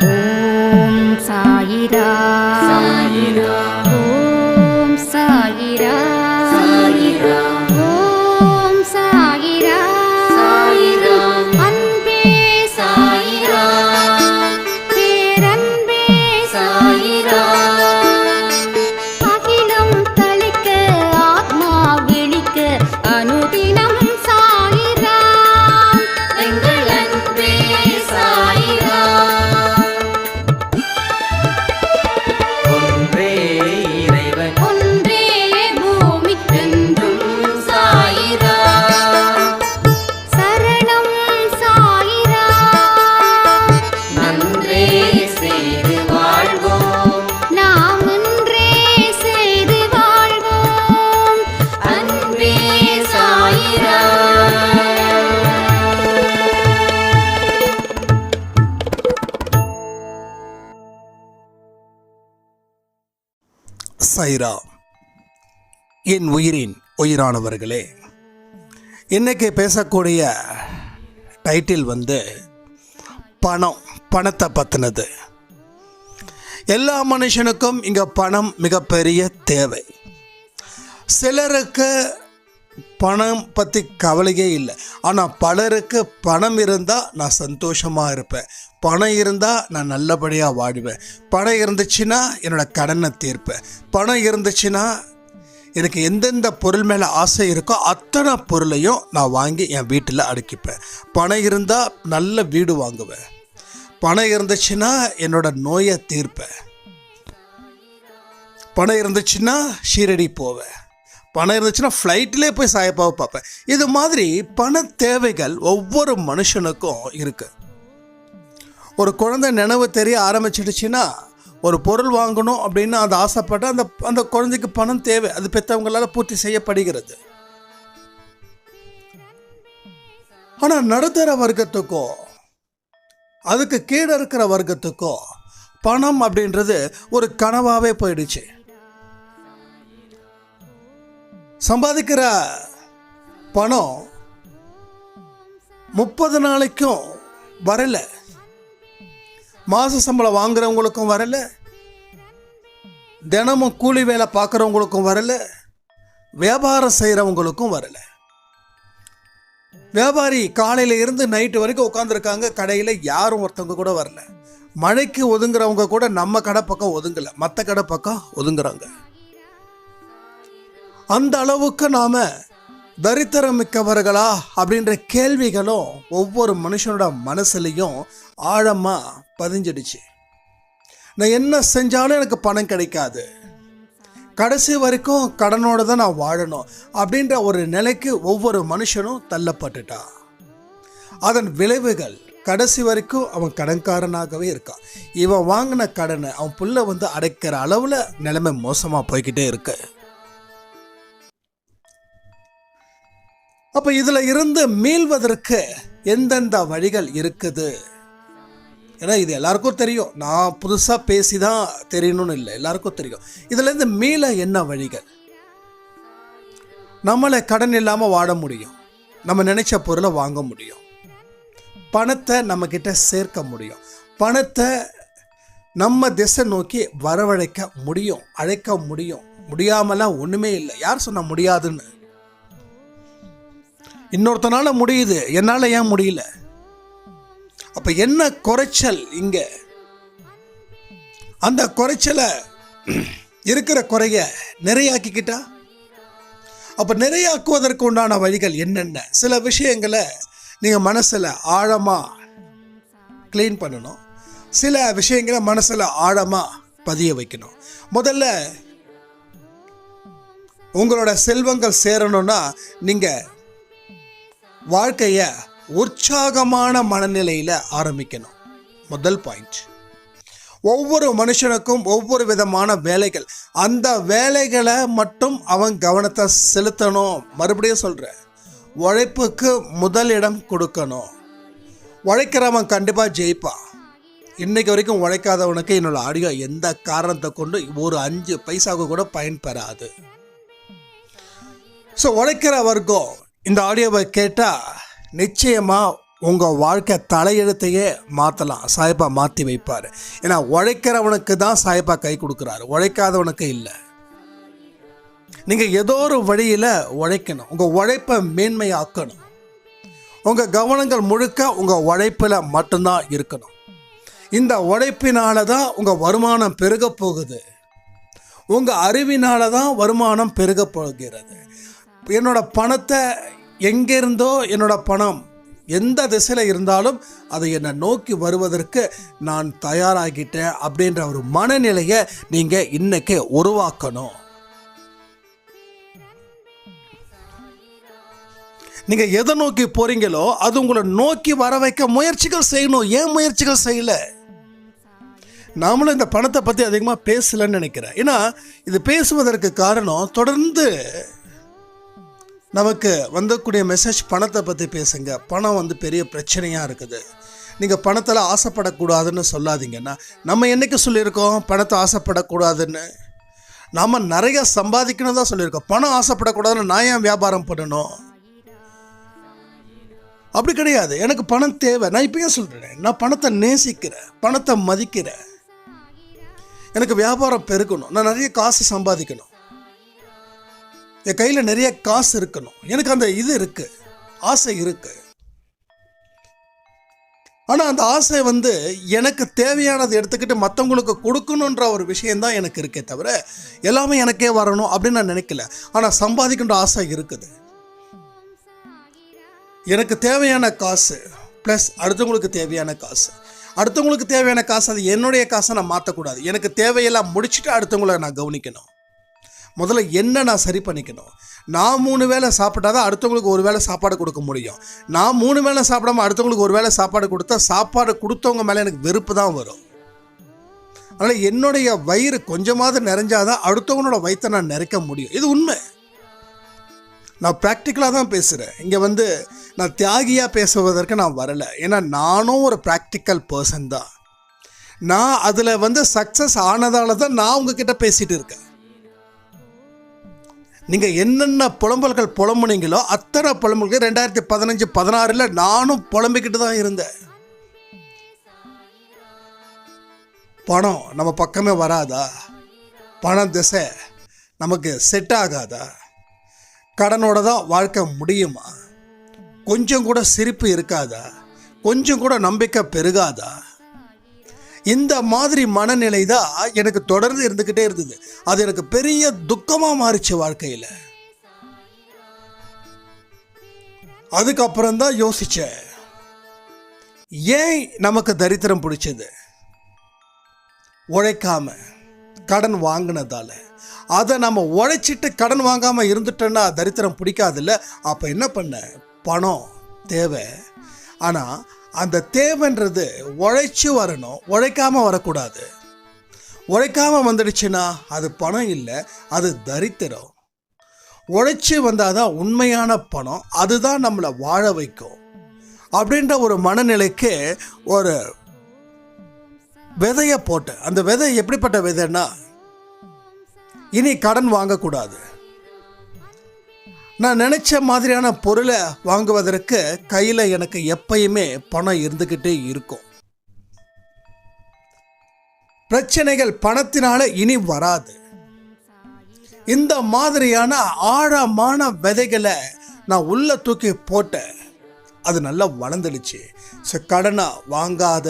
ஓம் சாயிரா சாயிரா ஓம் சாயிரா சாயிரா ஓம் சாயிரா சாயிரா அன்பே சாயிரா பேரன்பே சாயிரா அகிலம் தளிக்க ஆத்மா விழிக்க அனுதினம் சாயிரா எங்கள் அன்பே சாயிரா ஒன்றே இறைவன் ஒன்றே பூமிக்கென்றும் சாயிரா சரணம் சாயிரா நன்றே செய்து வாழ்வோம் நாம் ஒன்றே செய்து வாழ்வோம் அன்பே சாயிரா. சைரா. என் உயிரின் உயிரானவர்களே, இன்னைக்கு பேசக்கூடிய டைட்டில் பணத்தை பற்றினது. எல்லா மனுஷனுக்கும் இங்கே பணம் மிகப்பெரிய தேவை. சிலருக்கு பணம் பற்றி கவலையே இல்லை. ஆனால் பலருக்கு பணம் இருந்தால் நான் சந்தோஷமாக இருப்பேன், பணம் இருந்தால் நான் நல்லபடியாக வாடுவேன், பணம் இருந்துச்சுன்னா என்னோடய கடனை தீர்ப்பேன், பணம் இருந்துச்சுன்னா எனக்கு எந்தெந்த பொருள் மேலே ஆசை இருக்கோ அத்தனை பொருளையும் நான் வாங்கி என் வீட்டில் அடுக்கிப்பேன். பணம் இருந்தால் நல்ல வீடு வாங்குவேன், பணம் இருந்துச்சுன்னா என்னோடய நோயை தீர்ப்பேன், பணம் இருந்துச்சுன்னா ஷீரடி போவேன், பணம் இருந்துச்சுன்னா ஃப்ளைட்லேயே போய் சாயப்பாவை பார்ப்பேன். இது மாதிரி பண தேவைகள் ஒவ்வொரு மனுஷனுக்கும் இருக்குது. ஒரு குழந்தை நினைவு தெரிய ஆரம்பிச்சிடுச்சுன்னா ஒரு பொருள் வாங்கணும் அப்படின்னு அது ஆசைப்பட்ட அந்த குழந்தைக்கு பணம் தேவை. அது பெற்றவங்களால் பூர்த்தி செய்யப்படுகிறது. ஆனால் நடுத்தர வர்க்கத்துக்கோ அதுக்கு கீழே இருக்கிற வர்க்கத்துக்கோ பணம் அப்படின்றது ஒரு கனவாகவே போயிடுச்சு. சம்பாதிக்கிற பணம் 30 நாளைக்கும் வரல, மாத சம்பளம் வாங்குறவங்களுக்கும் வரல, தினமும் கூலி வேலை பார்க்குறவங்களுக்கும் வரல, வியாபாரம் செய்கிறவங்களுக்கும் வரல. வியாபாரி காலையில் இருந்து நைட்டு வரைக்கும் உட்காந்துருக்காங்க கடையில், யாரும் ஒருத்தவங்க கூட வரல. மழைக்கு ஒதுங்குறவங்க கூட நம்ம கடை பக்கம் ஒதுங்கலை, மற்ற கடை பக்கம் ஒதுங்குறாங்க. அந்த அளவுக்கு நாம் தரித்திரம் மிக்கவர்களா அப்படின்ற கேள்விகளும் ஒவ்வொரு மனுஷனோட மனசுலையும் ஆழமாக பதிஞ்சிடுச்சு. நான் என்ன செஞ்சாலும் எனக்கு பணம் கிடைக்காது, கடைசி வரைக்கும் கடனோடு தான் நான் வாழணும் அப்படின்ற ஒரு நிலைக்கு ஒவ்வொரு மனுஷனும் தள்ளப்பட்டுட்டா. அதன் விளைவுகள் கடைசி வரைக்கும் அவன் கடன்காரனாகவே இருக்கான். இவன் வாங்கின கடனை அவன் புள்ள அடைக்கிற அளவில் நிலைமை மோசமாக போய்கிட்டே இருக்கு. அப்போ இதில் இருந்து மீள்வதற்கு எந்தெந்த வழிகள் இருக்குது? ஏன்னா இது எல்லாருக்கும் தெரியும், நான் புதுசாக பேசி தான் தெரியணும்னு இல்லை, எல்லாருக்கும் தெரியும். இதுலேருந்து மீள என்ன வழிகள்? நம்மளை கடன் இல்லாமல் வாழ முடியும், நம்ம நினைச்ச பொருளை வாங்க முடியும், பணத்தை நம்மக்கிட்ட சேர்க்க முடியும், பணத்தை நம்ம திசை நோக்கி வரவழைக்க முடியும், அழைக்க முடியும். முடியாமலாம் ஒன்றுமே இல்லை. யார் சொன்னால் முடியாதுன்னு? இன்னொருத்தனால முடியுது, என்னால் ஏன் முடியல? அப்போ என்ன குறைச்சல் இங்கே? அந்த குறைச்சலை இருக்கிற குறைய நிறையாக்கிக்கிட்டா, அப்போ நிறையாக்குவதற்கு உண்டான வழிகள் என்னென்ன? சில விஷயங்களை நீங்கள் மனசில் ஆழமாக க்ளீன் பண்ணணும், சில விஷயங்களை மனசில் ஆழமாக பதிய வைக்கணும். முதல்ல உங்களோட செல்வங்கள் சேரணும்னா நீங்கள் வாழ்க்கையை உற்சாகமான மனநிலையில் ஆரம்பிக்கணும். முதல் பாயிண்ட். ஒவ்வொரு மனுஷனுக்கும் ஒவ்வொரு விதமான வேலைகள், அந்த வேலைகளை மட்டும் அவன் கவனத்தை செலுத்தணும். மறுபடியும் சொல்கிறேன், உழைப்புக்கு முதலிடம் கொடுக்கணும். உழைக்கிறவன் கண்டிப்பாக ஜெயிப்பான். இன்றைக்கு வரைக்கும் உழைக்காதவனுக்கு என்னோட ஆடியோ எந்த காரணத்தை கொண்டு ஒரு 5 பைசாவுக்கு கூட பயன்பெறாது. ஸோ உழைக்கிற வர்க்கம் இந்த ஆடியோவை கேட்டால் நிச்சயமாக உங்கள் வாழ்க்கை தலையெழுத்தையே மாற்றலாம். சாயப்பா மாற்றி வைப்பார். ஏன்னா உழைக்கிறவனுக்கு தான் சாயப்பா கை கொடுக்குறாரு, உழைக்காதவனுக்கு இல்லை. நீங்கள் ஏதோ ஒரு வழியில் உழைக்கணும். உங்கள் உழைப்பை மேன்மையாக்கணும். உங்கள் கவனங்கள் முழுக்க உங்கள் உழைப்பில் மட்டும்தான் இருக்கணும். இந்த உழைப்பினால தான் உங்கள் வருமானம் பெருக போகுது. உங்கள் அறிவினால தான் வருமானம் பெருக போகிறது. என்னோடய பணத்தை எங்கேருந்தோ என்னோடய பணம் எந்த திசையில் இருந்தாலும் அதை என்னை நோக்கி வருவதற்கு நான் தயாராகிட்டேன் அப்படின்ற ஒரு மனநிலையை நீங்கள் இன்னைக்கு உருவாக்கணும். நீங்கள் எதை நோக்கி போகிறீங்களோ அது உங்களை நோக்கி வர வைக்க முயற்சிகள் செய்யணும். ஏன் முயற்சிகள் செய்யலை? நாமளும் இந்த பணத்தை பற்றி அதிகமாக பேசலைன்னு நினைக்கிறேன். ஏன்னா இது பேசுவதற்கு காரணம், தொடர்ந்து நமக்கு வந்தக்கூடிய மெசேஜ் பணத்தை பற்றி பேசுங்க, பணம் பெரிய பிரச்சனையாக இருக்குது, நீங்கள் பணத்தில் ஆசைப்படக்கூடாதுன்னு சொல்லாதீங்கன்னா. நம்ம என்றைக்கு சொல்லியிருக்கோம் பணத்தை ஆசைப்படக்கூடாதுன்னு? நாம் நிறைய சம்பாதிக்கணும் தான் சொல்லியிருக்கோம். பணம் ஆசைப்படக்கூடாதுன்னு நான் ஏன் வியாபாரம் பண்ணணும்? அப்படி கிடையாது. எனக்கு பணம் தேவை. நான் இப்பயும் சொல்கிறேன், நான் பணத்தை நேசிக்கிறேன், பணத்தை மதிக்கிறேன். எனக்கு வியாபாரம் பெருக்கணும், நான் நிறைய காசு சம்பாதிக்கணும், என் கையில் நிறைய காசு இருக்கணும். எனக்கு அந்த இது இருக்குது, ஆசை இருக்குது. ஆனால் அந்த ஆசை எனக்கு தேவையானது எடுத்துக்கிட்டு மற்றவங்களுக்கு கொடுக்கணுன்ற ஒரு விஷயந்தான் எனக்கு இருக்கே தவிர எல்லாமே எனக்கே வரணும் அப்படின்னு நான் நினைக்கல. ஆனால் சம்பாதிக்கின்ற ஆசை இருக்குது. எனக்கு தேவையான காசு ப்ளஸ் அடுத்தவங்களுக்கு தேவையான காசு. அடுத்தவங்களுக்கு தேவையான காசு அது என்னுடைய காசை நான் மாற்றக்கூடாது. எனக்கு தேவையெல்லாம் முடிச்சுட்டு அடுத்தவங்களை நான் கவனிக்கணும். முதல்ல என்ன நான் சரி பண்ணிக்கணும். நான் 3 வேளை சாப்பிட்டா தான் அடுத்தவங்களுக்கு ஒரு வேளை சாப்பாடு கொடுக்க முடியும். நான் 3 வேளை சாப்பிடாம அடுத்தவங்களுக்கு ஒரு வேளை சாப்பாடு கொடுத்தா சாப்பாடு கொடுத்தவங்க மேலே எனக்கு வெறுப்பு தான் வரும். அதனால் என்னுடைய வயிறு கொஞ்சமாவது நிறைஞ்சாதான் அடுத்தவங்களோட வயிற்றை நான் நிறைக்க முடியும். இது உண்மை. நான் ப்ராக்டிக்கலாக தான் பேசுகிறேன். இங்கே நான் தியாகியாக பேசுவதற்கு நான் வரலை. ஏன்னா நானும் ஒரு ப்ராக்டிக்கல் பர்சன் தான். நான் அதில் சக்ஸஸ் ஆனதால தான் நான் உங்ககிட்ட பேசிகிட்டு இருக்கேன். நீங்கள் என்னென்ன புலம்பல்கள் புலம்புனீங்களோ அத்தனை புலம்பல்கள் 2015-16 நானும் புலம்பிக்கிட்டு தான் இருந்தேன். பணம் நம்ம பக்கமே வராதா? பணம் திசை நமக்கு செட் ஆகாதா? கடனோட தான் வாழ்க்கை முடியுமா? கொஞ்சம் கூட சிரிப்பு இருக்காதா? கொஞ்சம் கூட நம்பிக்கை பெருகாதா? இந்த மாதிரி மனநிலை தான் எனக்கு தொடர்ந்து இருந்துக்கிட்டே இருந்தது. அது எனக்கு பெரிய துக்கமாக மாறிச்சு வாழ்க்கையில். அதுக்கப்புறம் தான் யோசித்தேன், ஏன் நமக்கு தரித்திரம் பிடிச்சது? உழைக்காம கடன் வாங்கினதால. அதை நம்ம உழைச்சிட்டு கடன் வாங்காமல் இருந்துட்டோன்னா தரித்திரம் பிடிக்காதில்ல. அப்போ என்ன பண்ண? பணம் தேவை. ஆனால் அந்த தேவைன்றது உழைச்சி வரணும், உழைக்காமல் வரக்கூடாது. உழைக்காமல் வந்துடுச்சுன்னா அது பணம் இல்லை, அது தரித்திரம். உழைச்சி வந்தால் தான் உண்மையான பணம், அதுதான் நம்மளை வாழ வைக்கும். அப்படின்ற ஒரு மனநிலைக்கு ஒரு விதையை போட்டேன். அந்த விதை எப்படிப்பட்ட விதைன்னா, இனி கடன் வாங்கக்கூடாது. நான் நினச்ச மாதிரியான பொருளை வாங்குவதற்கு கையில் எனக்கு எப்பயுமே பணம் இருந்துக்கிட்டே இருக்கும். பிரச்சனைகள் பணத்தினால இனி வராது. இந்த மாதிரியான ஆழமான விதைகளை நான் உள்ள தூக்கி போட்டேன். அது நல்லா வளர்ந்துடுச்சு. கடனை வாங்காத,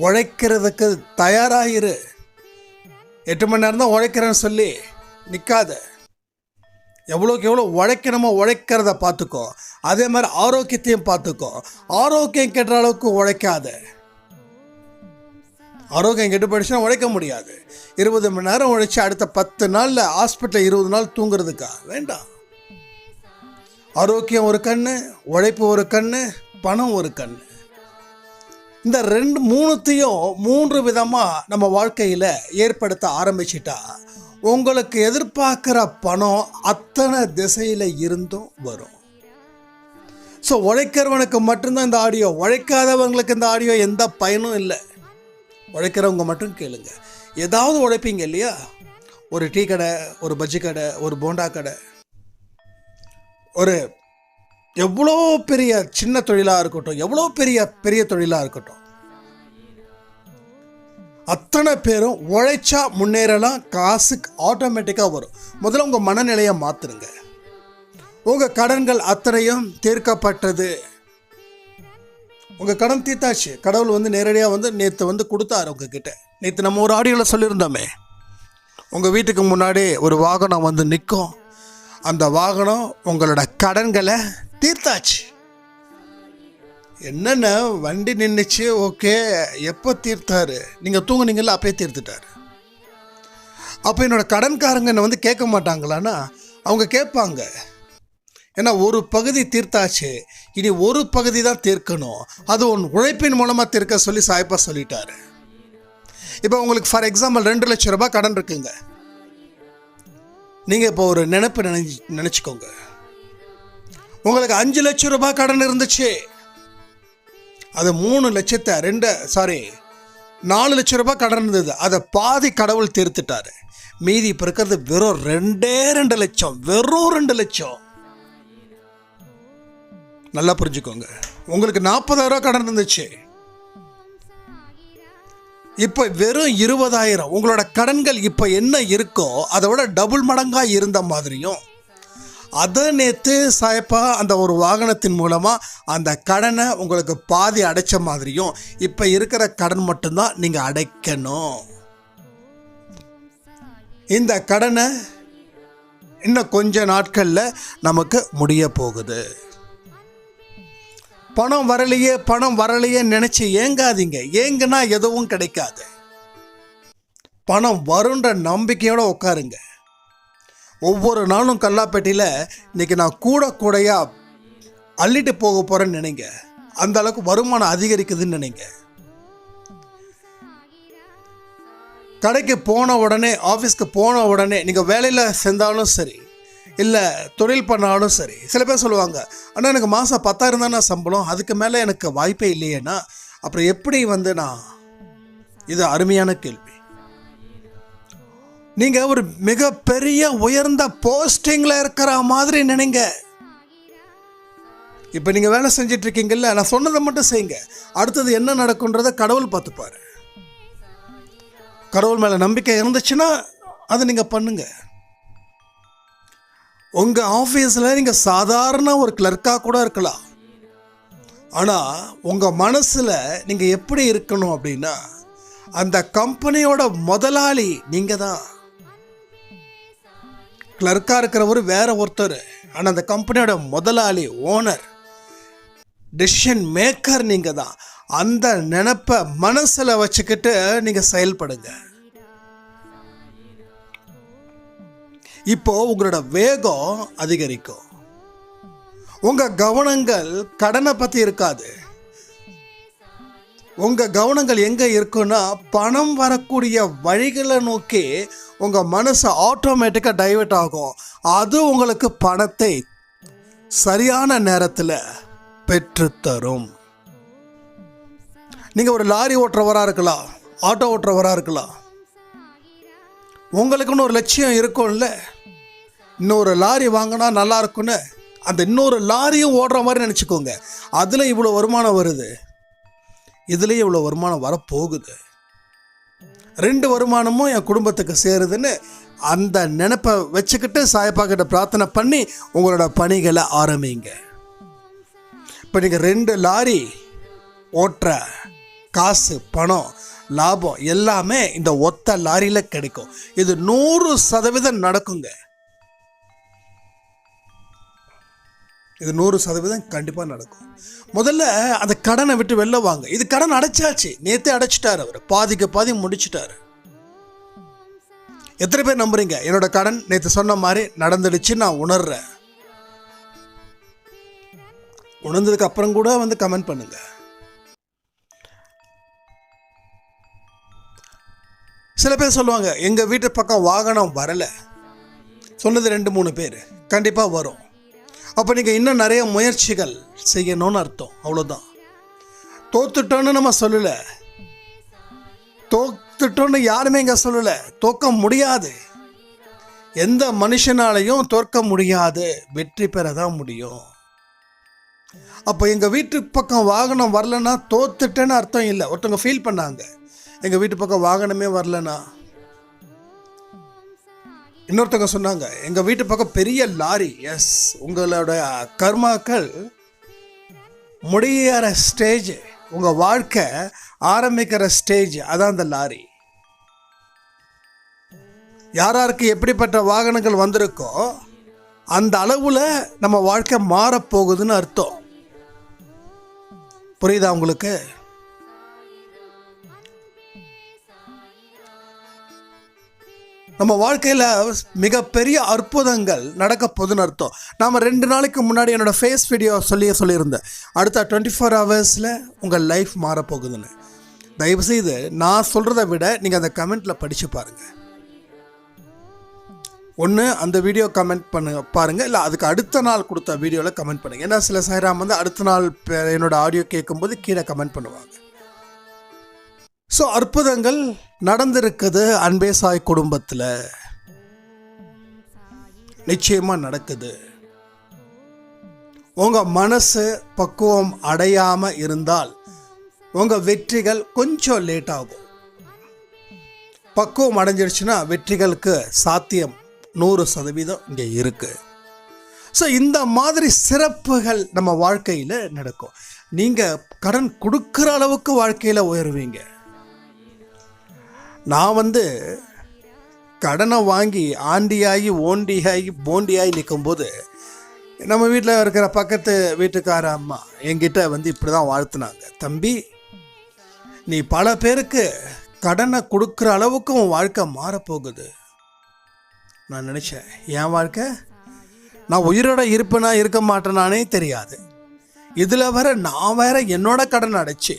உழைக்கிறதுக்கு தயாராகிரு. 8 மணி நேரம் தான் உழைக்கிறேன்னு சொல்லி நிற்காத. எவ்வளோக்கு எவ்வளோ உழைக்கணுமோ உழைக்கிறத பார்த்துக்கோ. அதே மாதிரி ஆரோக்கியத்தையும் பார்த்துக்கோ. ஆரோக்கியம் கெட்டுற அளவுக்கு உழைக்காத. ஆரோக்கியம் கெட்டு போயிடுச்சுன்னா உழைக்க முடியாது. 20 மணி நேரம் உழைச்சி அடுத்த 10 நாளில் ஹாஸ்பிட்டலில் 20 நாள் தூங்குறதுக்கா? வேண்டாம். ஆரோக்கியம் ஒரு கண்ணு, உழைப்பு ஒரு கண்ணு, பணம் ஒரு கண்ணு. இந்த 3 விதமாக நம்ம வாழ்க்கையில் ஏற்படுத்த ஆரம்பிச்சிட்டா உங்களுக்கு எதிர்பார்க்குற பணம் அத்தனை திசையில் இருந்தும் வரும். ஸோ உழைக்கிறவனுக்கு மட்டும்தான் இந்த ஆடியோ. உழைக்காதவங்களுக்கு இந்த ஆடியோ எந்த பயனும் இல்லை. உழைக்கிறவங்க மட்டும் கேளுங்க. ஏதாவது உழைப்பீங்க இல்லையா? ஒரு டீ கடை, ஒரு பஜ்ஜி கடை, ஒரு போண்டா கடை, ஒரு எவ்வளோ பெரிய சின்ன தொழிலாக இருக்கட்டும், எவ்வளோ பெரிய தொழிலாக இருக்கட்டும், அத்தனை பேரும் உழைச்சா முன்னேறலாம், காசு ஆட்டோமேட்டிக்காக வரும். முதல்ல உங்கள் மனநிலையை மாற்றுருங்க. உங்கள் கடன்கள் அத்தனையும் தீர்க்கப்பட்டது. உங்கள் கடன் தீர்த்தாச்சு. கடவுள் நேரடியாக நேற்று கொடுத்தாரு உங்ககிட்ட. நேற்று நம்ம ஒரு ஆடியோவில் சொல்லியிருந்தோமே, உங்கள் வீட்டுக்கு முன்னாடி ஒரு வாகனம் நிற்கும். அந்த வாகனம் உங்களோட கடன்களை தீர்த்தாச்சு. என்னென்ன வண்டி நின்றுச்சு, ஓகே, எப்போ தீர்த்தாரு? நீங்கள் தூங்குனீங்கல்ல, அப்பயே தீர்த்துட்டாரு. அப்போ என்னோட கடன்காரங்க என்னை கேட்க மாட்டாங்களான்னா அவங்க கேட்பாங்க. ஏன்னா ஒரு பகுதி தீர்த்தாச்சு, இனி ஒரு பகுதி தான் தீர்க்கணும். அது உன் உழைப்பின் மூலமாக தீர்க்க சொல்லி சாய்ப்பா சொல்லிட்டாரு. இப்போ உங்களுக்கு ஃபார் எக்ஸாம்பிள் 2 லட்சம் ரூபாய் கடன் இருக்குங்க. நீங்கள் இப்போ ஒரு நினைப்பு நினச்சிக்கோங்க. உங்களுக்கு 5 லட்சம் ரூபாய் கடன் இருந்துச்சு. அது 4 லட்சம் ரூபாய் கடன் இருந்தது. அதை பாதி கடவுள் தீர்த்துட்டாரு. மீதி இப்போ இருக்கிறது வெறும் 2 லட்சம். வெறும் 2 லட்சம். நல்லா புரிஞ்சுக்கோங்க. உங்களுக்கு 40,000 கடன் இருந்துச்சு, இப்போ வெறும் 20,000. உங்களோட கடன்கள் இப்போ என்ன இருக்கோ அதை விட டபுள் மடங்காக இருந்த மாதிரியும், அதை நேற்று சாயப்பா அந்த ஒரு வாகனத்தின் மூலமாக அந்த கடனை உங்களுக்கு பாதி அடைச்ச மாதிரியும், இப்போ இருக்கிற கடன் மட்டும்தான் நீங்கள் அடைக்கணும். இந்த கடனை இன்னும் கொஞ்ச நாட்களில் நமக்கு முடிய போகுது. பணம் வரலையே நினச்சி ஏங்காதீங்க. ஏங்கன்னா எதுவும் கிடைக்காது. பணம் வருன்ற நம்பிக்கையோடு உட்காருங்க. ஒவ்வொரு நாளும் கல்லாப்பேட்டியில் இன்றைக்கி நான் கூடையாக அள்ளிட்டு போக போகிறேன்னு நினைங்க. அந்த அளவுக்கு வருமானம் அதிகரிக்குதுன்னு நினைங்க. கடைக்கு போன உடனே, ஆஃபீஸ்க்கு போன உடனே, நீங்கள் வேலையில் சேர்ந்தாலும் சரி, இல்லை தொழில் பண்ணாலும் சரி, சில பேர் சொல்லுவாங்க, ஆனால் எனக்கு மாதம் 10,000 தானே சம்பளம், அதுக்கு மேலே எனக்கு வாய்ப்பே இல்லையேன்னா அப்புறம் எப்படி நான்? இது அருமையான கேள்வி. நீங்கள் ஒரு மிகப்பெரிய உயர்ந்த போஸ்டிங்கில் இருக்கிற மாதிரி நினைங்க. இப்போ நீங்கள் வேலை செஞ்சிட்ருக்கீங்கல்ல, நான் சொன்னதை மட்டும் செய்யுங்க. அடுத்தது என்ன நடக்குன்றதை கடவுள் பார்த்துப்பாரு. கடவுள் மேலே நம்பிக்கை இருந்துச்சுன்னா அதை நீங்கள் பண்ணுங்க. உங்கள் ஆஃபீஸில் நீங்கள் சாதாரண ஒரு கிளர்க்காக கூட இருக்கலாம். ஆனால் உங்கள் மனசில் நீங்கள் எப்படி இருக்கணும் அப்படின்னா, அந்த கம்பெனியோட முதலாளி நீங்கள் தான். கிளர்க்காக இருக்கிறவர் வேற ஒருத்தர், ஆனால் அந்த கம்பெனியோட முதலாளி, ஓனர், டெசிஷன் மேக்கர் நீங்கள் தான். அந்த நினைப்பை மனசில் வச்சுக்கிட்டு நீங்கள் செயல்படுங்க. இப்போ உங்களோட வேகம் அதிகரிக்கும். உங்கள் கவனங்கள் கடனை பற்றி இருக்காது. உங்கள் கவனங்கள் எங்கே இருக்குன்னா, பணம் வரக்கூடிய வழிகளை நோக்கி உங்கள் மனசு ஆட்டோமேட்டிக்காக டைவர்ட் ஆகும். அது உங்களுக்கு பணத்தை சரியான நேரத்தில் பெற்றுத்தரும். நீங்கள் ஒரு லாரி ஓட்டுறவராக இருக்கலாம், ஆட்டோ ஓட்டுறவராக இருக்கலாம். உங்களுக்குன்னு ஒரு லட்சியம் இருக்கும்ல, இன்னொரு லாரி வாங்கினா நல்லா இருக்குன்னு. அந்த இன்னொரு லாரியும் ஓடுற மாதிரி நினச்சிக்கோங்க. அதில் இவ்வளோ வருமானம் வருது, இதுலேயும் இவ்வளோ வருமானம் வரப்போகுது, 2 வருமானமும் என் குடும்பத்துக்கு சேருதுன்னு அந்த நினைப்பை வச்சுக்கிட்டு சாயப்பா கிட்ட பிரார்த்தனை பண்ணி உங்களோட பணிகளை ஆரம்பிங்க. இப்போ நீங்கள் 2 லாரி ஓட்டுற காசு, பணம், லாபம் எல்லாமே இந்த ஒத்த லாரியில் கிடைக்கும். இது 100% நடக்குங்க. இது 100% கண்டிப்பாக நடக்கும். முதல்ல அந்த கடனை விட்டு வெளில வாங்க. இது கடன் அடைச்சாச்சு, நேற்றே அடைச்சிட்டாரு அவர், பாதிக்கு பாதி முடிச்சிட்டாரு. எத்தனை பேர் நம்புறீங்க என்னோட கடன் நேற்று சொன்ன மாதிரி நடந்துடுச்சு? நான் உணர்றேன். உணர்ந்ததுக்கு அப்புறம் கூட கமெண்ட் பண்ணுங்க. சில பேர் சொல்லுவாங்க, எங்கள் வீட்டு பக்கம் வாகனம் வரலை. சொன்னது 2-3 பேர். கண்டிப்பாக வரும். அப்போ நீங்கள் இன்னும் நிறைய முயற்சிகள் செய்யணும்னு அர்த்தம். அவ்வளோதான். தோத்துட்டோன்னு நம்ம சொல்லலை, தோத்துட்டோன்னு யாருமே இங்கே சொல்லலை. தோற்க முடியாது. எந்த மனுஷனாலையும் தோற்க முடியாது, வெற்றி பெற தான் முடியும். அப்போ எங்கள் வீட்டு பக்கம் வாகனம் வரலன்னா தோத்துட்டேன்னு அர்த்தம் இல்லை. ஒருத்தவங்க ஃபீல் பண்ணாங்க, எங்கள் வீட்டு பக்கம் வாகனமே வரலன்னா. இன்னொருத்தவங்க சொன்னாங்க, எங்கள் வீட்டு பக்கம் பெரிய லாரி. எஸ், உங்களோட கர்மாக்கள் முடியிற ஸ்டேஜ், உங்கள் வாழ்க்கை ஆரம்பிக்கிற ஸ்டேஜ், அதான் அந்த லாரி. யாராருக்கு எப்படிப்பட்ட வாகனங்கள் வந்திருக்கோ அந்த அளவில் நம்ம வாழ்க்கை மாறப்போகுதுன்னு அர்த்தம். புரியுதா உங்களுக்கு? நம்ம வாழ்க்கையில் மிகப்பெரிய அற்புதங்கள் நடக்க போகுதுன்னு அர்த்தம். நாம் 2 நாளைக்கு முன்னாடி என்னோடய ஃபேஸ் வீடியோ சொல்லியிருந்தேன், அடுத்த 24 ஹவர்ஸில் உங்கள் லைஃப் மாறப்போகுதுன்னு. தயவுசெய்து நான் சொல்கிறத விட நீங்கள் அந்த கமெண்ட்டில் படித்து பாருங்கள். ஒன்று அந்த வீடியோ கமெண்ட் பாருங்கள், இல்லை அதுக்கு அடுத்த நாள் கொடுத்த வீடியோவில் கமெண்ட் பண்ணுங்கள். ஏன்னா சில சாய்ராம் வந்து அடுத்த நாள் என்னோடய ஆடியோ கேட்கும்போது கீழே கமெண்ட் பண்ணுவாங்க. ஸோ அற்புதங்கள் நடந்திருக்குது அன்பே சாய் குடும்பத்தில், நிச்சயமாக நடக்குது. உங்கள் மனசு பக்குவம் அடையாமல் இருந்தால் உங்கள் வெற்றிகள் கொஞ்சம் லேட் ஆகும். பக்குவம் அடைஞ்சிருச்சுன்னா வெற்றிகளுக்கு சாத்தியம் 100% இங்கே இருக்குது. ஸோ இந்த மாதிரி சிறப்புகள் நம்ம வாழ்க்கையில் நடக்கும். நீங்கள் கடன் கொடுக்குற அளவுக்கு வாழ்க்கையில் உயருவீங்க. நான் வந்து கடனை வாங்கி ஆண்டியாகி ஓண்டியாகி போண்டியாகி நிற்கும்போது நம்ம வீட்டில் இருக்கிற பக்கத்து வீட்டுக்கார அம்மா என்கிட்ட வந்து இப்படி தான் வாழ்த்துனாங்க, தம்பி நீ பல பேருக்கு கடனை கொடுக்குற அளவுக்கு உன் வாழ்க்கை மாறப்போகுது. நான் நினச்சேன், என் வாழ்க்கை நான் உயிரோட இருப்பேனா இருக்க மாட்டேனானே தெரியாது. இதில் வேற நான் வேற என்னோட கடன் அடைச்சி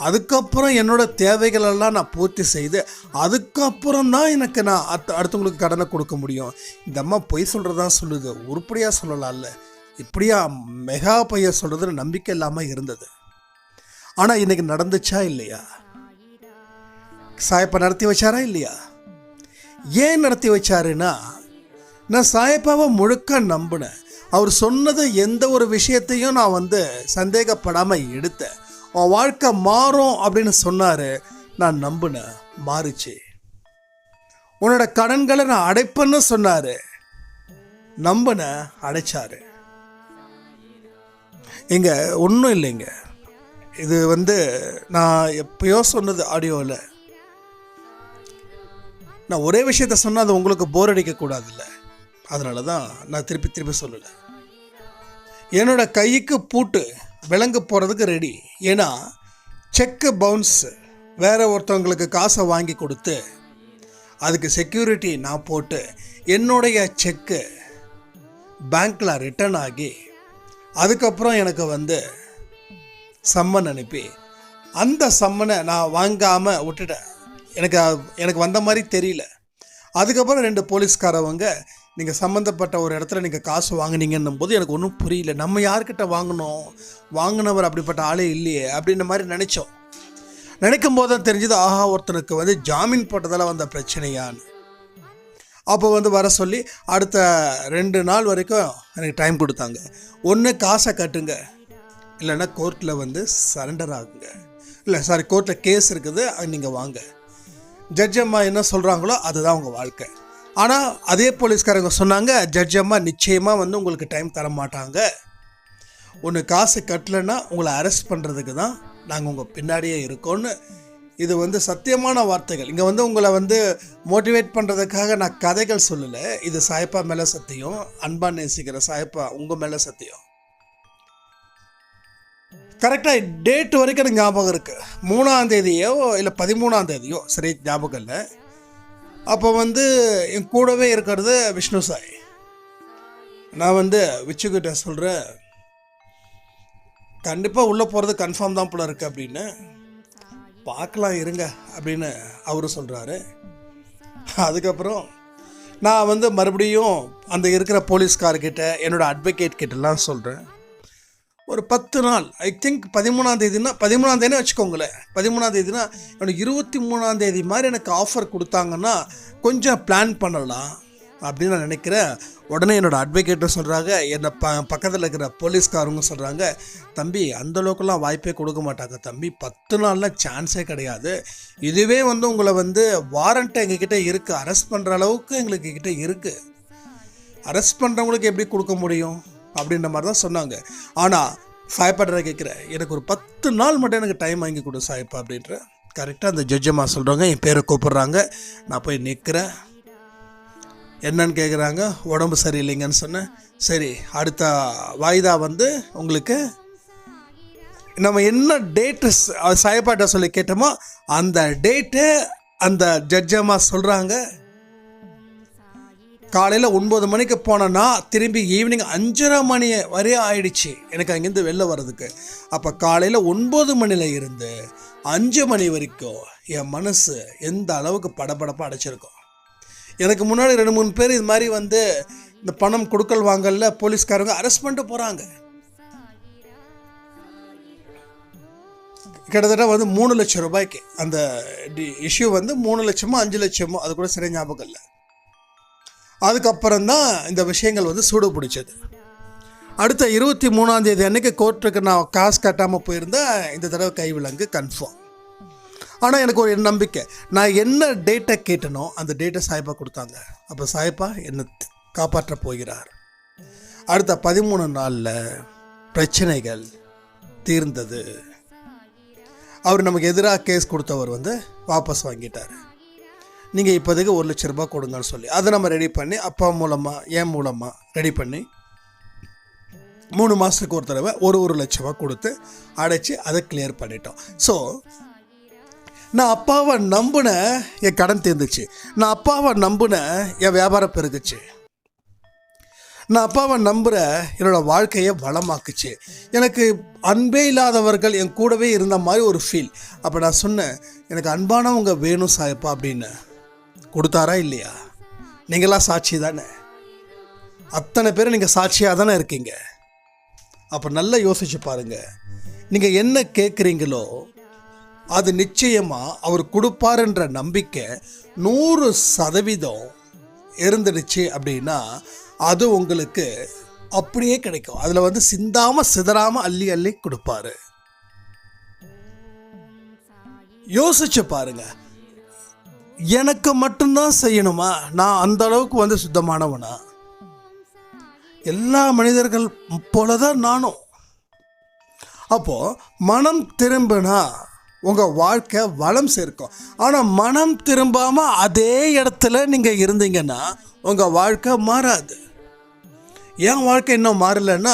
அதுக்கப்புறம் என்னோட தேவைகளெல்லாம் நான் பூர்த்தி செய்து அதுக்கப்புறம் தான் எனக்கு நான் அடுத்தவங்களுக்கு கடனை கொடுக்க முடியும். இந்த அம்மா பொய் சொல்கிறதான் சொல்லுது, உருப்படியாக சொல்லலாம்ல, இப்படியா மெகா பைய சொல்கிறது நம்பிக்கை இல்லாமல் இருந்தது. ஆனால் இன்றைக்கி நடந்துச்சா இல்லையா? சாயப்பா நடத்தி வச்சாரா இல்லையா? ஏன் நடத்தி வச்சாருன்னா, நான் சாயப்பாவை முழுக்க நம்பினேன். அவர் சொன்னது எந்த ஒரு விஷயத்தையும் நான் வந்து சந்தேகப்படாமல் எடுத்தேன். உன் வாழ்க்கை மாறும் அப்படின்னு சொன்னார், நான் நம்பினேன், மாறிச்சு. உன்னோட கடன்களை நான் அடைப்பேன்னு சொன்னார், நம்பினேன், அடைச்சாரு. இங்கே ஒன்றும் இல்லைங்க, இது வந்து நான் எப்பயோ சொன்னது ஆடியோவில். நான் ஒரே விஷயத்த சொன்னால் அது உங்களுக்கு போர் அடிக்கக்கூடாதுல்ல, அதனால தான் நான் திருப்பி சொல்லலை. என்னோட கைக்கு பூட்டு விலங்கு போகிறதுக்கு ரெடி. ஏன்னா செக்கு பவுன்ஸ், வேறு ஒருத்தவங்களுக்கு காசை வாங்கி கொடுத்து அதுக்கு செக்யூரிட்டி நான் போட்டு என்னுடைய செக்கு பேங்க்கில் ரிட்டர்ன் ஆகி அதுக்கப்புறம் எனக்கு வந்து சம்மன் அனுப்பி அந்த சம்மனை நான் வாங்காமல் விட்டுட்டேன். எனக்கு வந்த மாதிரி தெரியல. அதுக்கப்புறம் 2 போலீஸ்காரவங்க, நீங்கள் சம்மந்தப்பட்ட ஒரு இடத்துல நீங்கள் காசு வாங்கினீங்கன்னும் போது எனக்கு ஒன்றும் புரியல. நம்ம யார்கிட்ட வாங்கினோம், வாங்கினவர் அப்படிப்பட்ட ஆளே இல்லையே அப்படின்ற மாதிரி நினைக்கும் போது தான் தெரிஞ்சது, ஆஹா ஒருத்தனுக்கு வந்து ஜாமீன் போட்டதால் வந்த பிரச்சனையான்னு. அப்போ வந்து வர சொல்லி அடுத்த 2 நாள் வரைக்கும் எனக்கு டைம் கொடுத்தாங்க. ஒன்று காசை கட்டுங்க, இல்லைன்னா கோர்ட்டில் வந்து சரண்டர் ஆகுங்க, கோர்ட்டில் கேஸ் இருக்குது, நீங்கள் வாங்க. ஜட்ஜ் அம்மா என்ன சொல்கிறாங்களோ அதுதான் உங்கள் வாழ்க்கை. ஆனால் அதே போலீஸ்காரங்க சொன்னாங்க, ஜட்ஜ் அம்மா நிச்சயமாக வந்து உங்களுக்கு டைம் தர மாட்டாங்க, ஒன்று காசு கட்டலைன்னா உங்களை அரெஸ்ட் பண்ணுறதுக்கு தான் நாங்கள் உங்கள் பின்னாடியே இருக்கோன்னு. இது வந்து சத்தியமான வார்த்தைகள். இங்கே வந்து உங்களை வந்து மோட்டிவேட் பண்ணுறதுக்காக நான் கதைகள் சொல்லலை. இது சாயப்பா மேலே சத்தியம், அன்பா நேசிக்கிற சாயப்பா உங்கள் மேலே சத்தியம். கரெக்டாக டேட் வரைக்கும் எனக்கு ஞாபகம் இருக்குது. 3ஆம் தேதியோ இல்லை 13ஆம் தேதியோ, சரி ஞாபகம் இல்லை. அப்போ வந்து என் கூடவே இருக்கிறது விஷ்ணு சாய். நான் வந்து விச்சுக்கிட்ட சொல்கிறேன், கண்டிப்பாக உள்ளே போகிறது கன்ஃபார்ம் தான் போல இருக்குது அப்படின்னு. பார்க்கலாம் இருங்க அப்படின்னு அவரு சொல்கிறாரு. அதுக்கப்புறம் நான் வந்து மறுபடியும் அந்த இருக்கிற போலீஸ்கார்கிட்ட என்னோடய அட்வொகேட் கிட்டலாம் சொல்கிறேன். ஒரு 10 நாள், ஐ திங்க் 13ஆம் தேதினா வச்சுக்கோங்களேன். 13ஆம் தேதினா எனக்கு 23ஆம் தேதி மாதிரி எனக்கு ஆஃபர் கொடுத்தாங்கன்னா கொஞ்சம் பிளான் பண்ணலாம். அப்படின்னு நான் நினைக்கிறேன். உடனே என்னோடய அட்வொகேட்டும் சொல்கிறாங்க, என்னை பக்கத்தில் இருக்கிற போலீஸ்காரங்க சொல்கிறாங்க, தம்பி அந்தளவுக்குலாம் வாய்ப்பே கொடுக்க மாட்டாங்க தம்பி, 10 நாள்லாம் சான்ஸே கிடையாது. இதுவே உங்களை வாரண்ட்டு எங்ககிட்ட இருக்குது, அரெஸ்ட் பண்ணுற அளவுக்கு எங்களுக்கு கிட்ட இருக்குது. அரெஸ்ட் பண்ணுறவங்களுக்கு எப்படி கொடுக்க முடியும் அப்படின்ற மாதிரி தான் சொன்னாங்க. ஆனால் சாயப்பாட்ட கேட்குறேன், எனக்கு ஒரு 10 நாள் மட்டும் எனக்கு டைம் வாங்கி கொடு சாயப்பா அப்படின்ற. கரெக்டாக அந்த ஜட்ஜம்மா சொல்கிறாங்க, என் பேரை கூப்பிட்றாங்க. நான் போய் நிற்கிறேன். என்னன்னு கேட்குறாங்க. உடம்பு சரியில்லைங்கன்னு சொன்னேன். சரி, அடுத்த வாய்தா உங்களுக்கு நம்ம என்ன டேட்டு சாயப்பாட்ட சொல்லி கேட்டோமோ அந்த டேட்டு அந்த ஜட்ஜம்மா சொல்கிறாங்க. காலையில் 9 மணிக்கு போனேன்னா திரும்பி ஈவினிங் 5:30 மணி வரையும் ஆயிடுச்சு எனக்கு அங்கேருந்து வெளில வர்றதுக்கு. அப்போ காலையில் 9 மணியில் இருந்து 5 மணி வரைக்கும் என் மனசு எந்த அளவுக்கு படபடப்பாக அடைச்சிருக்கும். எனக்கு முன்னாடி 2-3 பேர் இது மாதிரி இந்த பணம் கொடுக்கல் வாங்கல போலீஸ்காரங்க அரெஸ்ட் பண்ணிட்டு போகிறாங்க. கிட்டத்தட்ட 3 லட்சம் ரூபாய்க்கு அந்த இஷ்யூ 3 லட்சமோ 5 லட்சமோ அது கூட சரியாக ஞாபகம் இல்லை. அதுக்கப்புறம் தான் இந்த விஷயங்கள் சூடு பிடிச்சது. அடுத்த 23ஆம் தேதி அன்றைக்கி கோர்ட்டுக்கு நான் காசு கட்டாமல் போயிருந்தேன். இந்த தடவை கைவிலங்கு கன்ஃபார்ம். ஆனால் எனக்கு ஒரு நம்பிக்கை, நான் என்ன டேட்டை கேட்டனோ அந்த டேட்டை சாயப்பா கொடுத்தாங்க. அப்போ சாயப்பா என்னை காப்பாற்ற போகிறார். அடுத்த 13 நாளில் பிரச்சனைகள் தீர்ந்தது. அவர் நமக்கு எதிராக கேஸ் கொடுத்தவர் வாபஸ் வாங்கிட்டார். நீங்கள் இப்போதைக்கு 1 லட்ச ரூபா கொடுங்கன்னு சொல்லி அதை நம்ம ரெடி பண்ணி அப்பா மூலமாக என் மூலமாக ரெடி பண்ணி 3 மாதத்துக்கு ஒரு தடவை 1 லட்ச ரூபா கொடுத்து அடைச்சி அதை கிளியர் பண்ணிட்டோம். ஸோ நான் அப்பாவை நம்பினேன், என் கடன் தீர்ந்துச்சு. நான் அப்பாவை நம்பினேன், என் வியாபாரம் பெருகுச்சு. நான் அப்பாவை நம்புகிற என்னோடய வாழ்க்கையை வளமாக்குச்சு. எனக்கு அன்பே இல்லாதவர்கள் என் கூடவே இருந்த மாதிரி ஒரு ஃபீல். அப்போ நான் சொன்னேன், எனக்கு அன்பானவங்க வேணும் சாயப்பா அப்படின்னு. கொடுத்தாரா இல்லையா? நீங்களாம் சாட்சி தானே, அத்தனை பேர் நீங்கள் சாட்சியாக தானே இருக்கீங்க. அப்போ நல்லா யோசிச்சு பாருங்கள், நீங்கள் என்ன கேட்குறீங்களோ அது நிச்சயமாக அவர் கொடுப்பாருன்ற நம்பிக்கை 100% இருந்துடுச்சு அப்படின்னா அது உங்களுக்கு அப்படியே கிடைக்கும். அதில் சிந்தாமல் சிதறாமல் அள்ளி அள்ளி கொடுப்பாரு. யோசிச்சு பாருங்க, எனக்கு மட்டும்தான் செய்யணுமா? நான் அந்த அளவுக்கு சுத்தமானவனா? எல்லா மனிதர்கள் போல தான் நானும். அப்போது மனம் திரும்பினா உங்கள் வாழ்க்கை வளம் சேர்க்கும். ஆனால் மனம் திரும்பாமல் அதே இடத்துல நீங்கள் இருந்தீங்கன்னா உங்கள் வாழ்க்கை மாறாது. ஏன் வாழ்க்கை இன்னும் மாறலைன்னா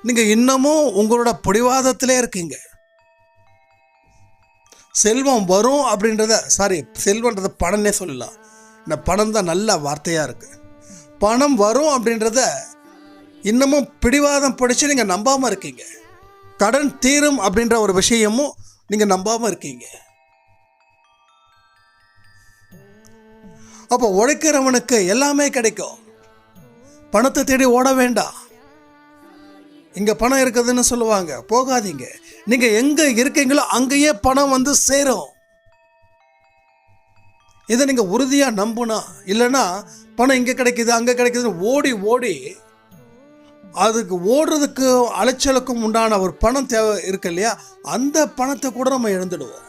நீங்கள் இன்னமும் உங்களோட பிடிவாதத்திலே இருக்கீங்க. செல்வம் வரும் அப்படின்றத, செல்வன்றத பணம்னே சொல்லலாம். இந்த பணம் தான் நல்ல வார்த்தையாக இருக்குது. பணம் வரும் அப்படின்றத இன்னமும் பிடிவாதம் பிடிச்சி நீங்கள் நம்பாமல் இருக்கீங்க. கடன் தீரும் அப்படின்ற ஒரு விஷயமும் நீங்கள் நம்பாமல் இருக்கீங்க. அப்போ உழைக்கிறவனுக்கு எல்லாமே கிடைக்கும். பணத்தை தேடி ஓட வேண்டாம். இங்கே பணம் இருக்குதுன்னு சொல்லுவாங்க, போகாதீங்க. நீங்கள் எங்கே இருக்கீங்களோ அங்கேயே பணம் சேரும். இதை நீங்கள் உறுதியாக நம்புனா, இல்லைன்னா பணம் இங்கே கிடைக்குது அங்கே கிடைக்குதுன்னு ஓடி ஓடி அதுக்கு ஓடுறதுக்கு அலைச்சலுக்கும் உண்டான ஒரு பணம் தேவை இருக்கு இல்லையா, அந்த பணத்தை கூட நம்ம இழந்துடுவோம்.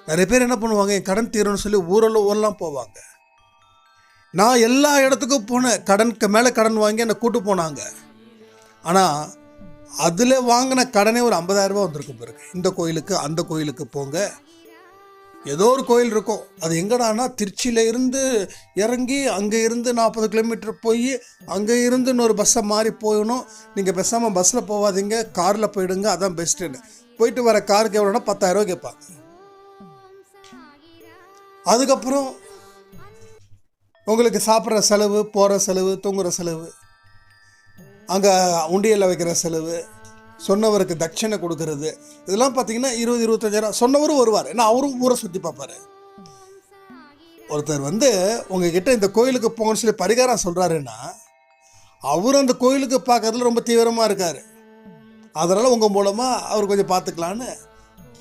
நிறைய பேர் என்ன பண்ணுவாங்க, என் கடன் தீரும்னு சொல்லி ஊரெல்லாம் போவாங்க. நான் எல்லா இடத்துக்கும் போனேன், கடனுக்கு மேலே கடன் வாங்கி என்னை கூட்டு போனாங்க. ஆனால் அதில் வாங்கின கடனே ஒரு 50,000 ரூபா வந்திருக்கும் பிறகு. இந்த கோயிலுக்கு அந்த கோயிலுக்கு போங்க, ஏதோ ஒரு கோயில் இருக்கும், அது எங்கடானா திருச்சியில் இருந்து இறங்கி அங்கே இருந்து 40 கிலோமீட்டர் போய் அங்கே இருந்து இன்னொரு பஸ்ஸை மாறி போகணும். நீங்கள் பேசாமல் பஸ்ஸில் போகாதீங்க, காரில் போயிடுங்க, அதான் பெஸ்ட்டுன்னு. போயிட்டு வர காருக்கு எவ்வளோனா 10,000 ரூபா கேட்பாங்க. அதுக்கப்புறம் உங்களுக்கு சாப்பிட்ற செலவு, போகிற செலவு, தூங்குகிற செலவு, அங்கே உண்டியலில் வைக்கிற செலவு, சொன்னவருக்கு தட்சணை கொடுக்கறது, இதெல்லாம் பார்த்தீங்கன்னா 20-25,000. சொன்னவரும் வருவார், ஏன்னா அவரும் ஊரை சுற்றி பார்ப்பார். ஒருத்தர் உங்ககிட்ட இந்த கோயிலுக்கு போங்கன்னு சொல்லி பரிகாரம் சொல்கிறாருன்னா அவர் அந்த கோயிலுக்கு பார்க்கறதுல ரொம்ப தீவிரமாக இருக்கார். அதனால் உங்கள் மூலமாக அவர் கொஞ்சம் பார்த்துக்கலான்னு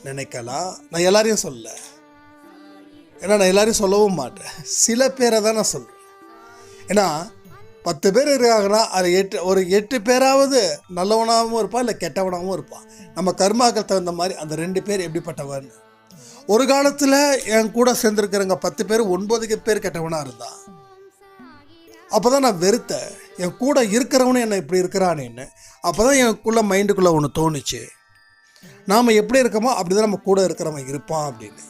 நினைக்கலாம். நான் எல்லாரையும் சொல்லலை, ஏன்னா நான் எல்லாரையும் சொல்லவும் மாட்டேன், சில பேரை தான் நான் சொல்கிறேன். ஏன்னா 10 பேர் இருக்காங்கன்னா அது ஒரு 8 பேராவது நல்லவனாகவும் இருப்பான், இல்லை கெட்டவனாகவும் இருப்பான். நம்ம கர்மாக்கள் தகுந்த மாதிரி அந்த 2 பேர் எப்படிப்பட்டவன். ஒரு காலத்தில் என் கூட சேர்ந்துருக்கிறவங்க 10 பேர் 9 பேர் கெட்டவனாக இருந்தான். அப்போ தான் நான் வெறுத்தேன், என் கூட இருக்கிறவனு என்னை இப்படி இருக்கிறானேன்னு. அப்போ தான் எனக்குள்ளே மைண்டுக்குள்ளே ஒன்று தோணுச்சு, நாம் எப்படி இருக்கோமோ அப்படி தான் நம்ம கூட இருக்கிறவன் இருப்பான் அப்படின்னு.